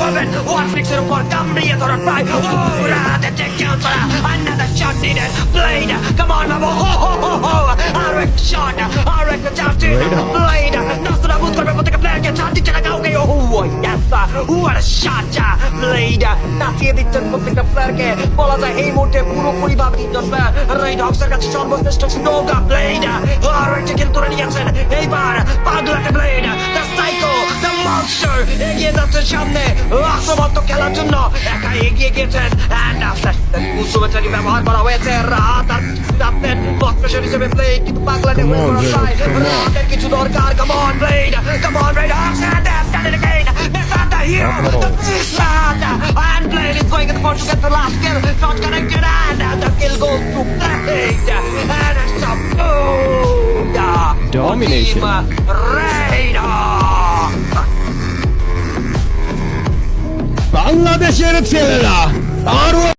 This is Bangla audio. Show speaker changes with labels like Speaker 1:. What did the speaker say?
Speaker 1: করবেন ওয়ারফিক্সের উপর কামড়িয়ে ধরার প্রায় রাতে টেকডাউন করা another shot needed blade come on বাবু আরো একটা শট আরো একটা চান্স blade নাস্তা বুঝ করবে প্রত্যেকটা প্লেয়ারকে চান্স দিচ্ছে না কাউকে yes what a shot blade নাচিয়ে দিচ্ছেন প্রত্যেকটা প্লেয়ারকে বলা যায় এই মুহূর্তে পুরোপুরি ভাবে তিনজন প্লেয়ার রেড হক্সের কাছে সর্বশ্রেষ্ঠ স্নোগা ব্লেড আরো একটা কিল তুলে নিয়েছেন এইবার পাগলাটে blade the psycho the monster এগিয়ে যাচ্ছেন সামনে আক্রমণাত্মক খেলার জন্য একা এগিয়ে গিয়েছেন এন্ড আফটার উৎসবেচারী ব্যবহার করা হয়েছে রাত আর আপনার বক্সের হিসেবে ব্লেড কিন্তু পাগলাটে রাতের কিছু দরকার come on blade come on red hawks and after it again that's not the hero the beast man and blade is going in for to get the last kill shot connected and the kill goes to blade and it's a
Speaker 2: Domination.
Speaker 1: Raider
Speaker 2: বাংলাদেশের ছেলেরা আরো